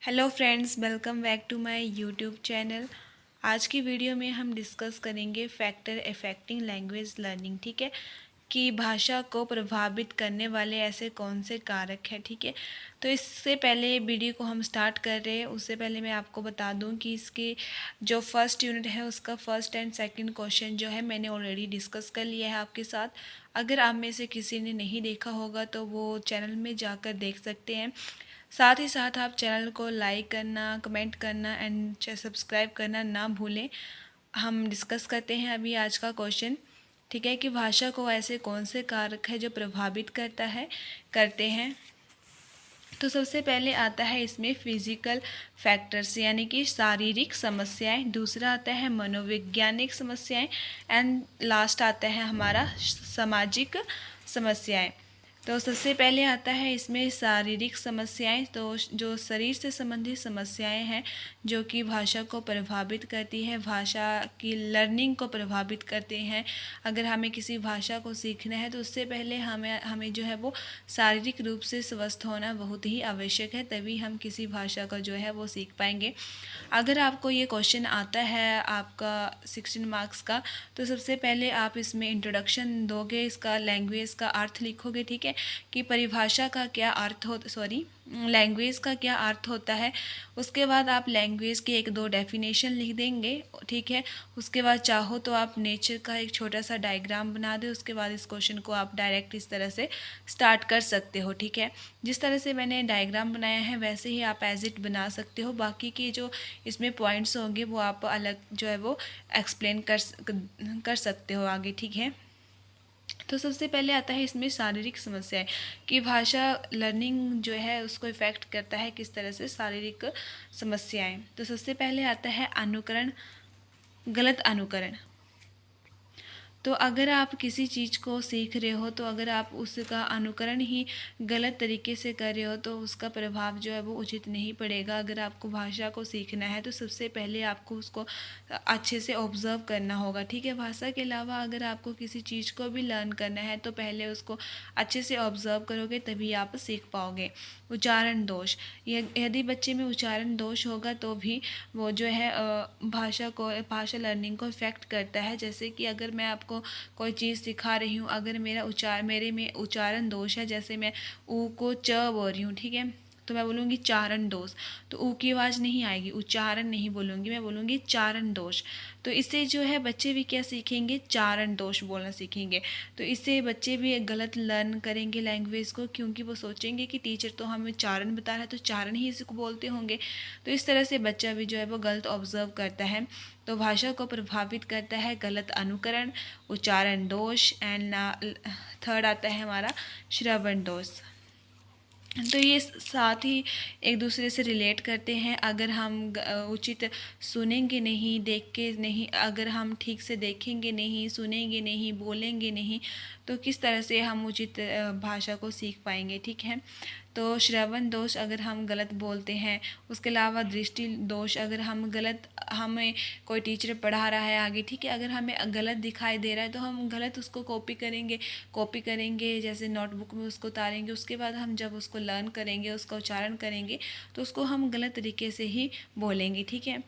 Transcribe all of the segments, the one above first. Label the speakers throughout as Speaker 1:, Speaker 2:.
Speaker 1: Hello friends, welcome back to my YouTube channel. आज की video में हम डिस्कस करेंगे फैक्टर अफेक्टिंग लैंग्वेज लर्निंग। ठीक है, कि भाषा को प्रभावित करने वाले ऐसे कौन से कारक हैं। ठीक है, तो इससे पहले वीडियो को हम स्टार्ट कर रहे हैं, उससे पहले मैं आपको बता दूं कि इसकी जो फर्स्ट यूनिट है उसका फर्स्ट एंड सेकंड क्वेश्चन जो है मैंने ऑलरेडी डिस्कस कर लिया है आपके साथ। अगर आप में से किसी ने नहीं देखा होगा तो वो चैनल में जाकर देख सकते हैं। साथ ही साथ आप चैनल को लाइक करना, कमेंट करना एंड सब्सक्राइब करना ना भूलें। हम डिस्कस करते हैं अभी आज का क्वेश्चन। ठीक है, कि भाषा को ऐसे कौन से कारक है जो प्रभावित करते हैं। तो सबसे पहले आता है इसमें फिजिकल फैक्टर्स यानी कि शारीरिक समस्याएं, दूसरा आता है मनोवैज्ञानिक समस्याएं एंड लास्ट आता है हमारा सामाजिक समस्याएं। तो सबसे पहले आता है इसमें शारीरिक समस्याएं। तो जो शरीर से संबंधित समस्याएं हैं जो कि भाषा को प्रभावित करती है, भाषा की लर्निंग को प्रभावित करते हैं। अगर हमें किसी भाषा को सीखना है तो उससे पहले हमें जो है वो शारीरिक रूप से स्वस्थ होना बहुत ही आवश्यक है, तभी हम किसी भाषा का जो है वो सीख पाएंगे। अगर आपको ये क्वेश्चन आता है आपका 16 मार्क्स का, तो सबसे पहले आप इसमें इंट्रोडक्शन दोगे, इसका लैंग्वेज का अर्थ लिखोगे। ठीक है, कि परिभाषा का क्या अर्थ हो लैंग्वेज का क्या अर्थ होता है। उसके बाद आप लैंग्वेज के एक दो डेफिनेशन लिख देंगे। ठीक है, उसके बाद चाहो तो आप नेचर का एक छोटा सा डायग्राम बना दें। उसके बाद इस क्वेश्चन को आप डायरेक्ट इस तरह से स्टार्ट कर सकते हो। ठीक है, जिस तरह से मैंने डायग्राम बनाया है वैसे ही आप एज इट बना सकते हो। बाकी के जो इसमें पॉइंट्स होंगे वो आप अलग जो है वो एक्सप्लेन कर सकते हो आगे। ठीक है, तो सबसे पहले आता है इसमें शारीरिक समस्याएं, कि भाषा लर्निंग जो है उसको इफ़ेक्ट करता है किस तरह से शारीरिक समस्याएं। तो सबसे पहले आता है अनुकरण, गलत अनुकरण। तो अगर आप किसी चीज़ को सीख रहे हो तो अगर आप उसका अनुकरण ही गलत तरीके से कर रहे हो तो उसका प्रभाव जो है वो उचित नहीं पड़ेगा। अगर आपको भाषा को सीखना है तो सबसे पहले आपको उसको अच्छे से ऑब्ज़र्व करना होगा। ठीक है, भाषा के अलावा अगर आपको किसी चीज़ को भी लर्न करना है तो पहले उसको अच्छे से ऑब्ज़र्व करोगे तभी आप सीख पाओगे। उच्चारण दोष, यदि बच्चे में उच्चारण दोष होगा तो भी वो जो है भाषा लर्निंग को इफ़ेक्ट करता है। जैसे कि अगर मैं आपको कोई चीज़ सिखा रही हूँ, अगर मेरे में उच्चारण दोष है, जैसे मैं ऊ को च बोल रही हूँ, ठीक है, तो मैं बोलूँगी चारण दोष, तो ऊ की आवाज़ नहीं आएगी, उच्चारण नहीं बोलूँगी, मैं बोलूँगी चारण दोष। तो इससे जो है बच्चे भी क्या सीखेंगे, चारण दोष बोलना सीखेंगे। तो इससे बच्चे भी गलत लर्न करेंगे लैंग्वेज को, क्योंकि वो सोचेंगे कि टीचर तो हमें चारण बता रहा है तो चारण ही इसको बोलते होंगे। तो इस तरह से बच्चा भी जो है वो गलत ऑब्जर्व करता है। तो भाषा को प्रभावित करता है गलत अनुकरण, उच्चारण दोष एंड थर्ड आता है हमारा श्रवण दोष। तो ये साथ ही एक दूसरे से रिलेट करते हैं। अगर हम उचित सुनेंगे नहीं, देख के नहीं, अगर हम ठीक से देखेंगे नहीं, सुनेंगे नहीं, बोलेंगे नहीं, तो किस तरह से हम उचित भाषा को सीख पाएंगे। ठीक है, तो श्रवण दोष अगर हम गलत बोलते हैं, उसके अलावा दृष्टि दोष, अगर हमें कोई टीचर पढ़ा रहा है आगे, ठीक है, अगर हमें गलत दिखाई दे रहा है तो हम गलत उसको कॉपी करेंगे, जैसे नोटबुक में उसको उतारेंगे। उसके बाद हम जब उसको लर्न करेंगे, उसका उच्चारण करेंगे, तो उसको हम गलत तरीके से ही बोलेंगे। ठीक है,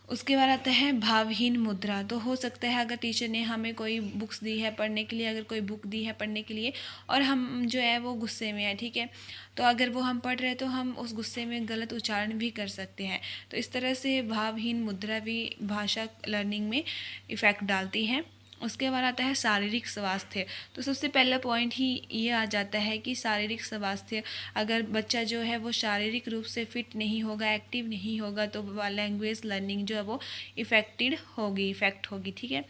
Speaker 1: उसके बाद आता है भावहीन मुद्रा। तो हो सकता है अगर टीचर ने हमें कोई बुक्स दी है पढ़ने के लिए, अगर कोई बुक दी है पढ़ने के लिए और हम जो है वो गुस्से में है, ठीक है, तो अगर वो हम पढ़ रहे हैं तो हम उस गुस्से में गलत उच्चारण भी कर सकते हैं। तो इस तरह से भावहीन मुद्रा भी भाषा लर्निंग में इफ़ेक्ट डालती है। उसके बाद आता है शारीरिक स्वास्थ्य। तो सबसे पहला पॉइंट ही ये आ जाता है कि शारीरिक स्वास्थ्य, अगर बच्चा जो है वो शारीरिक रूप से फिट नहीं होगा, एक्टिव नहीं होगा, तो लैंग्वेज लर्निंग जो है वो इफ़ेक्ट होगी। ठीक है,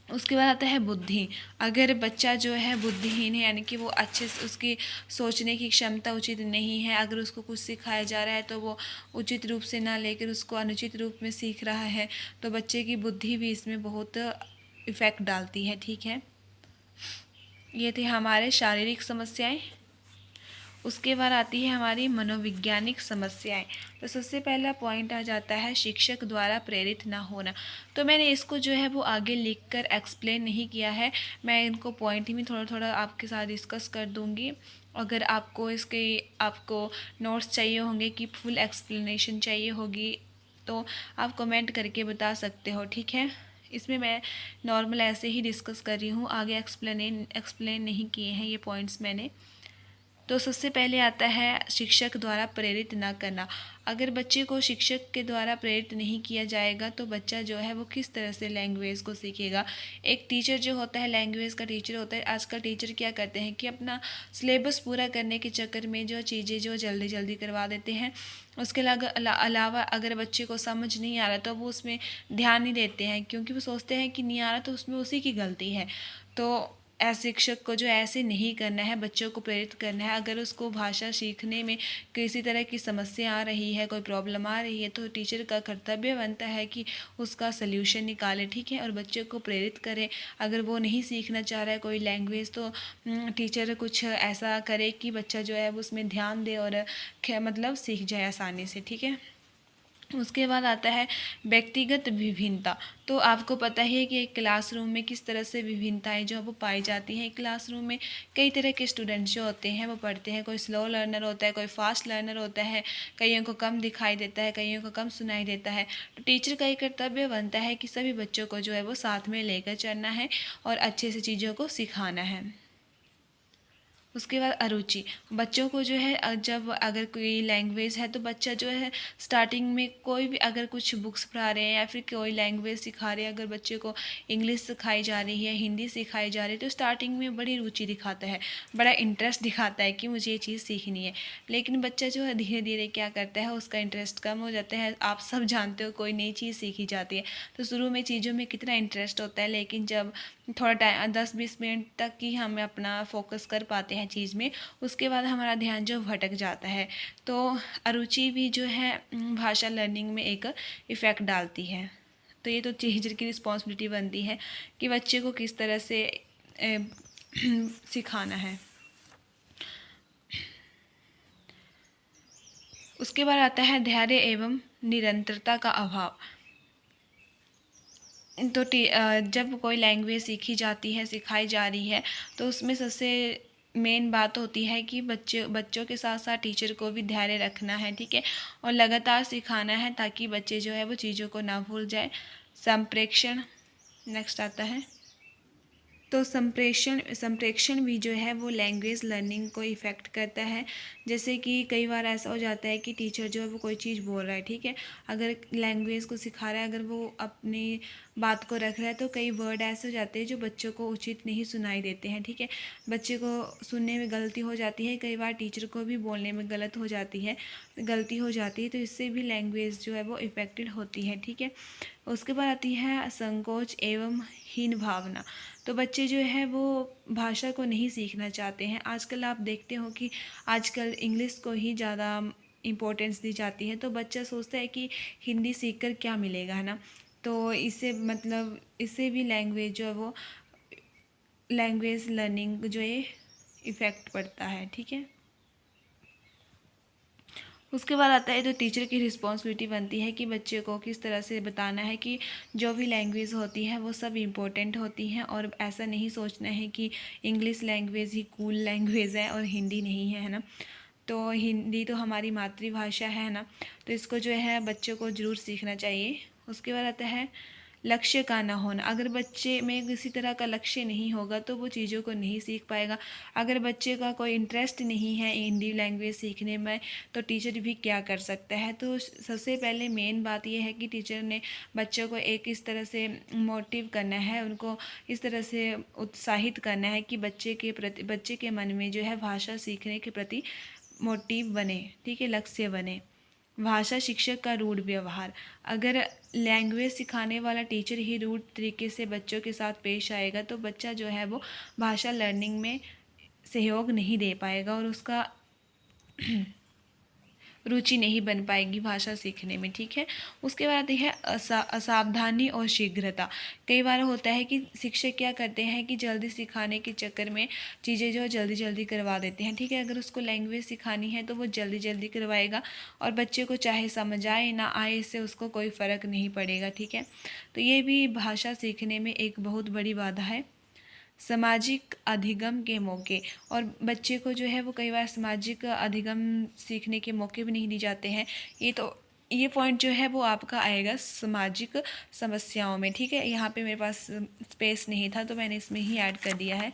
Speaker 1: उसके बाद आता है बुद्धि। अगर बच्चा जो है बुद्धिहीन है, यानी कि वो अच्छे से उसकी सोचने की क्षमता उचित नहीं है, अगर उसको कुछ सिखाया जा रहा है तो वो उचित रूप से ना लेकर उसको अनुचित रूप में सीख रहा है, तो बच्चे की बुद्धि भी इसमें बहुत इफ़ेक्ट डालती है। ठीक है, ये थे हमारे शारीरिक समस्याएं। उसके बाद आती है हमारी मनोवैज्ञानिक समस्याएं। तो सबसे पहला पॉइंट आ जाता है शिक्षक द्वारा प्रेरित ना होना। तो मैंने इसको जो है वो आगे लिखकर एक्सप्लेन नहीं किया है, मैं इनको पॉइंट ही में थोड़ा थोड़ा आपके साथ डिस्कस कर दूंगी अगर आपको नोट्स चाहिए होंगे कि फुल एक्सप्लेनेशन चाहिए होगी तो आप कमेंट करके बता सकते हो, ठीक है। इसमें मैं नॉर्मल ऐसे ही डिस्कस कर रही हूँ, आगे एक्सप्लेन नहीं किए हैं ये पॉइंट्स मैंने। तो सबसे पहले आता है शिक्षक द्वारा प्रेरित ना करना। अगर बच्चे को शिक्षक के द्वारा प्रेरित नहीं किया जाएगा तो बच्चा जो है वो किस तरह से लैंग्वेज को सीखेगा। एक टीचर जो होता है, लैंग्वेज का टीचर होता है, आजकल टीचर क्या करते हैं कि अपना सिलेबस पूरा करने के चक्कर में जो चीज़ें जो जल्दी जल्दी करवा देते हैं, उसके अलावा अगर बच्चे को समझ नहीं आ रहा तो वो उसमें ध्यान नहीं देते हैं, क्योंकि वो सोचते हैं कि नहीं आ रहा तो उसमें उसी की गलती है। तो ऐसे शिक्षक को जो ऐसे नहीं करना है, बच्चों को प्रेरित करना है। अगर उसको भाषा सीखने में किसी तरह की समस्या आ रही है, कोई प्रॉब्लम आ रही है, तो टीचर का कर्तव्य बनता है कि उसका सल्यूशन निकाले, ठीक है, और बच्चे को प्रेरित करे। अगर वो नहीं सीखना चाह रहा है कोई लैंग्वेज तो टीचर कुछ ऐसा करे कि बच्चा जो है वो उसमें ध्यान दे और मतलब सीख जाए आसानी से, ठीक है। उसके बाद आता है व्यक्तिगत विभिन्नता। तो आपको पता ही है कि एक क्लासरूम में किस तरह से विभिन्नताएं जो वो पाई जाती हैं। क्लासरूम में कई तरह के स्टूडेंट्स जो होते हैं वो पढ़ते हैं, कोई स्लो लर्नर होता है, कोई फास्ट लर्नर होता है, कईयों को कम दिखाई देता है, कईयों को कम सुनाई देता है। तो टीचर का एक कर्तव्य बनता है कि सभी बच्चों को जो है वो साथ में लेकर चलना है और अच्छे से चीज़ों को सिखाना है। उसके बाद अरुचि। बच्चों को जो है जब अगर कोई लैंग्वेज है तो बच्चा जो है स्टार्टिंग में कोई भी अगर कुछ बुक्स पढ़ा रहे हैं या फिर कोई लैंग्वेज सिखा रहे हैं, अगर बच्चे को इंग्लिश सिखाई जा रही है, हिंदी सिखाई जा रही है, तो स्टार्टिंग में बड़ी रुचि दिखाता है, बड़ा इंटरेस्ट दिखाता है कि मुझे ये चीज़ सीखनी है। लेकिन बच्चा जो है धीरे धीरे क्या करता है, उसका इंटरेस्ट कम हो जाता है। आप सब जानते हो कोई नई चीज़ सीखी जाती है तो शुरू में चीज़ों में कितना इंटरेस्ट होता है, लेकिन जब थोड़ा टाइम 10-20 मिनट तक ही हम अपना फोकस कर पाते हैं चीज़ में, उसके बाद हमारा ध्यान जो भटक जाता है। तो अरुचि भी जो है भाषा लर्निंग में एक इफ़ेक्ट डालती है। तो ये तो टीचर की रिस्पॉन्सिबिलिटी बनती है कि बच्चे को किस तरह से सिखाना है। उसके बाद आता है धैर्य एवं निरंतरता का अभाव। तो जब कोई लैंग्वेज सीखी जाती है, सिखाई जा रही है, तो उसमें सबसे मेन बात होती है कि बच्चों के साथ साथ टीचर को भी धैर्य रखना है, ठीक है, और लगातार सिखाना है ताकि बच्चे जो है वो चीज़ों को ना भूल जाए। संप्रेक्षण नेक्स्ट आता है। तो संप्रेक्षण भी जो है वो लैंग्वेज लर्निंग को इफ़ेक्ट करता है। जैसे कि कई बार ऐसा हो जाता है कि टीचर जो है वो कोई चीज़ बोल रहा है, ठीक है, अगर लैंग्वेज को सिखा रहा है, अगर वो अपनी बात को रख रहा है तो कई वर्ड ऐसे हो जाते हैं जो बच्चों को उचित नहीं सुनाई देते हैं, ठीक है, बच्चे को सुनने में गलती हो जाती है, कई बार टीचर को भी बोलने में गलती हो जाती है, तो इससे भी लैंग्वेज जो है वो इफ़ेक्टेड होती है, ठीक है। उसके बाद आती है संकोच एवं हीन भावना। तो बच्चे जो है वो भाषा को नहीं सीखना चाहते हैं। आजकल आप देखते हो कि आजकल इंग्लिश को ही ज़्यादा इम्पोर्टेंस दी जाती है, तो बच्चा सोचता है कि हिंदी सीख कर क्या मिलेगा, है ना। तो इससे मतलब इससे भी लैंग्वेज जो है वो लैंग्वेज लर्निंग जो है इफ़ेक्ट पड़ता है, ठीक है। उसके बाद आता है तो टीचर की रिस्पॉन्सिबिलिटी बनती है कि बच्चे को किस तरह से बताना है कि जो भी लैंग्वेज होती है वो सब इम्पोर्टेंट होती हैं, और ऐसा नहीं सोचना है कि इंग्लिश लैंग्वेज ही कूल लैंग्वेज है और हिंदी नहीं है ना। तो हिंदी तो हमारी मातृभाषा है ना, तो इसको जो है बच्चों को ज़रूर सीखना चाहिए। उसके बाद आता है लक्ष्य का ना होना। अगर बच्चे में किसी तरह का लक्ष्य नहीं होगा तो वो चीज़ों को नहीं सीख पाएगा। अगर बच्चे का कोई इंटरेस्ट नहीं है हिंदी लैंग्वेज सीखने में तो टीचर भी क्या कर सकता है। तो सबसे पहले मेन बात यह है कि टीचर ने बच्चों को एक इस तरह से मोटिव करना है, उनको इस तरह से उत्साहित करना है कि बच्चे के मन में जो है भाषा सीखने के प्रति मोटिव बने, ठीक है, लक्ष्य बने। भाषा शिक्षक का रूढ़ व्यवहार। अगर लैंग्वेज सिखाने वाला टीचर ही रूढ़ तरीके से बच्चों के साथ पेश आएगा तो बच्चा जो है वो भाषा लर्निंग में सहयोग नहीं दे पाएगा और उसका रुचि नहीं बन पाएगी भाषा सीखने में, ठीक है। उसके बाद आती है असावधानी और शीघ्रता। कई बार होता है कि शिक्षक क्या करते हैं कि जल्दी सिखाने के चक्कर में चीज़ें जो जल्दी जल्दी करवा देते हैं, ठीक है। अगर उसको लैंग्वेज सिखानी है तो वो जल्दी जल्दी करवाएगा और बच्चे को चाहे समझ आए ना आए इससे उसको कोई फ़र्क नहीं पड़ेगा, ठीक है। तो ये भी भाषा सीखने में एक बहुत बड़ी बाधा है। सामाजिक अधिगम के मौके। और बच्चे को जो है वो कई बार सामाजिक अधिगम सीखने के मौके भी नहीं दिए जाते हैं। ये पॉइंट जो है वो आपका आएगा सामाजिक समस्याओं में, ठीक है। यहाँ पे मेरे पास स्पेस नहीं था तो मैंने इसमें ही ऐड कर दिया है।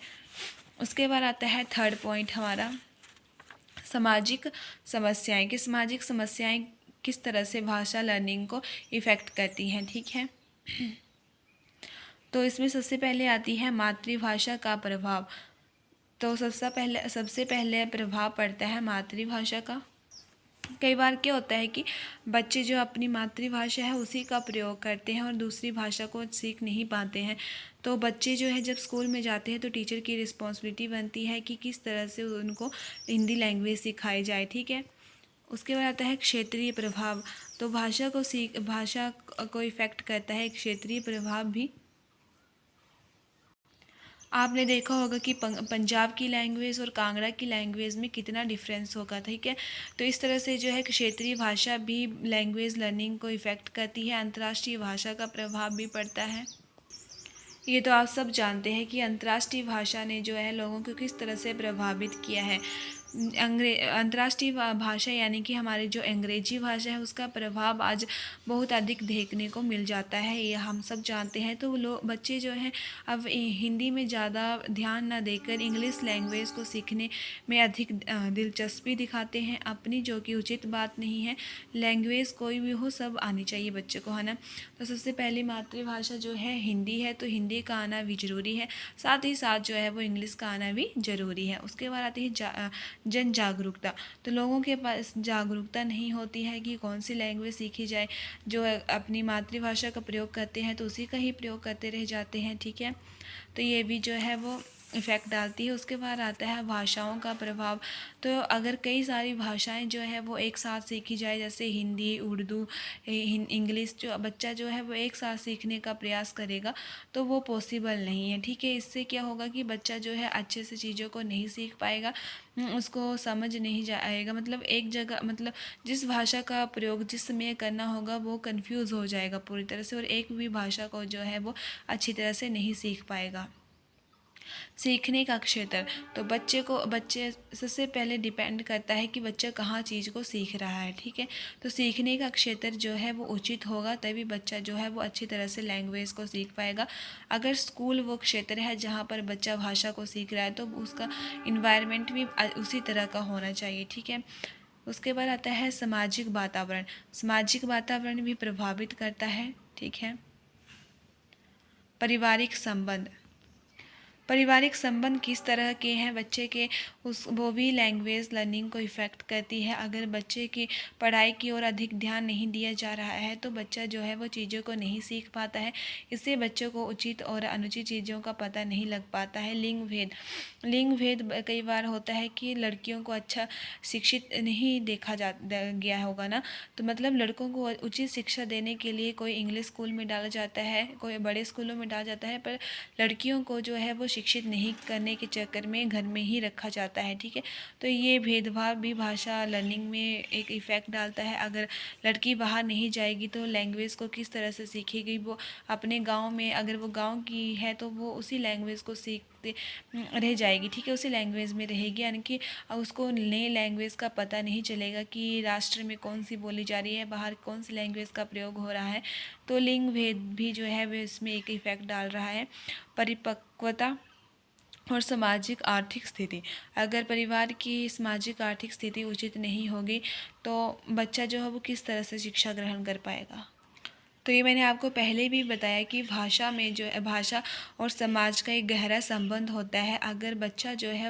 Speaker 1: उसके बाद आता है थर्ड पॉइंट हमारा सामाजिक समस्याएं, कि सामाजिक समस्याएं किस तरह से भाषा लर्निंग को इफ़ेक्ट करती हैं, ठीक है। तो इसमें सबसे पहले आती है मातृभाषा का प्रभाव। तो सबसे पहले प्रभाव पड़ता है मातृभाषा का। कई बार क्या होता है कि बच्चे जो अपनी मातृभाषा है उसी का प्रयोग करते हैं और दूसरी भाषा को सीख नहीं पाते हैं। तो बच्चे जो है जब स्कूल में जाते हैं तो टीचर की रिस्पॉन्सिबिलिटी बनती है कि किस तरह से उनको हिंदी लैंग्वेज सिखाई जाए, ठीक है। उसके बाद आता है क्षेत्रीय प्रभाव। तो भाषा को इफ़ेक्ट करता है क्षेत्रीय प्रभाव भी। आपने देखा होगा कि पंजाब की लैंग्वेज और कांगड़ा की लैंग्वेज में कितना डिफरेंस होगा, ठीक है। तो इस तरह से जो है क्षेत्रीय भाषा भी लैंग्वेज लर्निंग को इफ़ेक्ट करती है। अंतर्राष्ट्रीय भाषा का प्रभाव भी पड़ता है। ये तो आप सब जानते हैं कि अंतर्राष्ट्रीय भाषा ने जो है लोगों को किस तरह से प्रभावित किया है। अंतर्राष्ट्रीय भाषा यानी कि हमारी जो अंग्रेजी भाषा है उसका प्रभाव आज बहुत अधिक देखने को मिल जाता है, ये हम सब जानते हैं। तो बच्चे जो हैं अब हिंदी में ज़्यादा ध्यान ना देकर इंग्लिश लैंग्वेज को सीखने में अधिक दिलचस्पी दिखाते हैं अपनी, जो कि उचित बात नहीं है। लैंग्वेज कोई भी हो सब आनी चाहिए बच्चे को, है ना। तो सबसे पहली मातृभाषा जो है हिंदी है, तो हिंदी का आना भी ज़रूरी है। साथ ही साथ जो है वो इंग्लिश का आना भी ज़रूरी है। उसके बाद आती है जन जागरूकता। तो लोगों के पास जागरूकता नहीं होती है कि कौन सी लैंग्वेज सीखी जाए। जो अपनी मातृभाषा का प्रयोग करते हैं तो उसी का ही प्रयोग करते रह जाते हैं, ठीक है। तो ये भी जो है वो इफ़ेक्ट डालती है। उसके बाद आता है भाषाओं का प्रभाव। तो अगर कई सारी भाषाएं जो है वो एक साथ सीखी जाए, जैसे हिंदी, उर्दू, इंग्लिश, जो बच्चा जो है वो एक साथ सीखने का प्रयास करेगा तो वो पॉसिबल नहीं है, ठीक है। इससे क्या होगा कि बच्चा जो है अच्छे से चीज़ों को नहीं सीख पाएगा, उसको समझ नहीं जाएगा। मतलब एक जगह, मतलब जिस भाषा का प्रयोग जिस समय करना होगा वो कंफ्यूज हो जाएगा पूरी तरह से, और एक भी भाषा को जो है वो अच्छी तरह से नहीं सीख पाएगा। सीखने का क्षेत्र। तो बच्चे सबसे पहले डिपेंड करता है कि बच्चा कहाँ चीज़ को सीख रहा है, ठीक है। तो सीखने का क्षेत्र जो है वो उचित होगा तभी बच्चा जो है वो अच्छी तरह से लैंग्वेज को सीख पाएगा। अगर स्कूल वो क्षेत्र है जहाँ पर बच्चा भाषा को सीख रहा है तो उसका इन्वायरमेंट भी उसी तरह का होना चाहिए, ठीक है। उसके बाद आता है सामाजिक वातावरण। सामाजिक वातावरण भी प्रभावित करता है, ठीक है। पारिवारिक संबंध। पारिवारिक संबंध किस तरह के हैं बच्चे के, वो भी लैंग्वेज लर्निंग को इफ़ेक्ट करती है। अगर बच्चे की पढ़ाई की ओर अधिक ध्यान नहीं दिया जा रहा है तो बच्चा जो है वो चीज़ों को नहीं सीख पाता है। इससे बच्चों को उचित और अनुचित चीज़ों का पता नहीं लग पाता है। लिंग भेद कई बार होता है कि लड़कियों को अच्छा शिक्षित नहीं देखा गया होगा ना। तो मतलब लड़कों को उचित शिक्षा देने के लिए कोई इंग्लिश स्कूल में डाला जाता है, कोई बड़े स्कूलों में डाला जाता है, पर लड़कियों को जो है वो शिक्षित नहीं करने के चक्कर में घर में ही रखा जाता है, ठीक है। तो ये भेदभाव भी भाषा लर्निंग में एक इफ़ेक्ट डालता है। अगर लड़की बाहर नहीं जाएगी तो लैंग्वेज को किस तरह से सीखेगी। वो अपने गांव में, अगर वो गांव की है तो वो उसी लैंग्वेज को सीखते रह जाएगी, ठीक है, उसी लैंग्वेज में रहेगी। यानी कि उसको नई लैंग्वेज का पता नहीं चलेगा कि राष्ट्र में कौन सी बोली जा रही है, बाहर कौन सी लैंग्वेज का प्रयोग हो रहा है। तो लिंग भेद भी जो है वो इसमें एक इफ़ेक्ट डाल रहा है। परिपक्वता और सामाजिक आर्थिक स्थिति। अगर परिवार की सामाजिक आर्थिक स्थिति उचित नहीं होगी तो बच्चा जो है वो किस तरह से शिक्षा ग्रहण कर पाएगा। तो ये मैंने आपको पहले भी बताया कि भाषा में जो है भाषा और समाज का एक गहरा संबंध होता है। अगर बच्चा जो है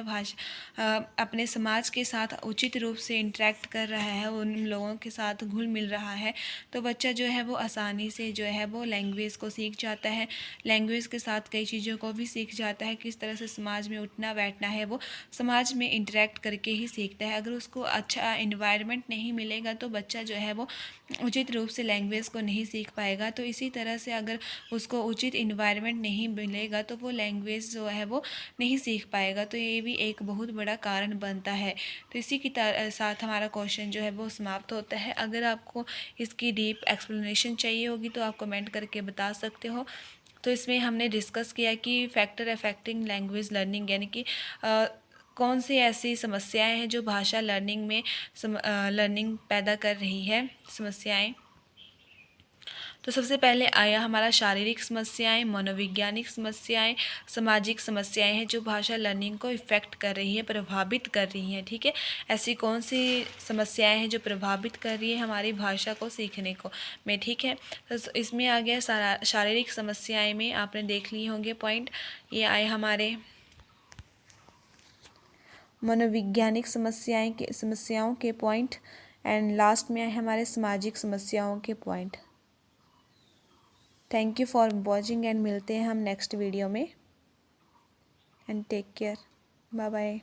Speaker 1: अपने समाज के साथ उचित रूप से इंटरेक्ट कर रहा है, उन लोगों के साथ घुल मिल रहा है, तो बच्चा जो है वो आसानी से जो है वो लैंग्वेज को सीख जाता है। लैंग्वेज के साथ कई चीज़ों को भी सीख जाता है, किस तरह से समाज में उठना बैठना है, वो समाज में इंटरेक्ट करके ही सीखता है। अगर उसको अच्छा इन्वायरमेंट नहीं मिलेगा तो बच्चा जो है वो उचित रूप से लैंग्वेज को नहीं सीख पाएगा। तो इसी तरह से अगर उसको उचित इन्वायरमेंट नहीं मिलेगा तो वो लैंग्वेज जो है वो नहीं सीख पाएगा। तो ये भी एक बहुत बड़ा कारण बनता है। तो इसी के साथ हमारा क्वेश्चन जो है वो समाप्त होता है। अगर आपको इसकी डीप एक्सप्लेनेशन चाहिए होगी तो आप कमेंट करके बता सकते हो। तो इसमें हमने डिस्कस किया कि फैक्टर अफेक्टिंग लैंग्वेज लर्निंग यानी कि कौन सी ऐसी समस्याएं हैं जो भाषा लर्निंग में लर्निंग पैदा कर रही है समस्याएं। तो सबसे पहले आया हमारा शारीरिक समस्याएं, मनोवैज्ञानिक समस्याएं, सामाजिक समस्याएं हैं जो भाषा लर्निंग को इफ़ेक्ट कर रही है, प्रभावित कर रही हैं। ठीक है, ऐसी कौन सी समस्याएं हैं जो प्रभावित कर रही है हमारी भाषा को सीखने को में। ठीक है, तो इसमें आ गया शारीरिक समस्याएं में आपने देख लिए होंगे पॉइंट, ये आए हमारे मनोवैज्ञानिक समस्याओं के पॉइंट, एंड लास्ट में आए हमारे सामाजिक समस्याओं के point. Thank you for watching and मिलते हैं हम नेक्स्ट वीडियो में, and take care, bye bye.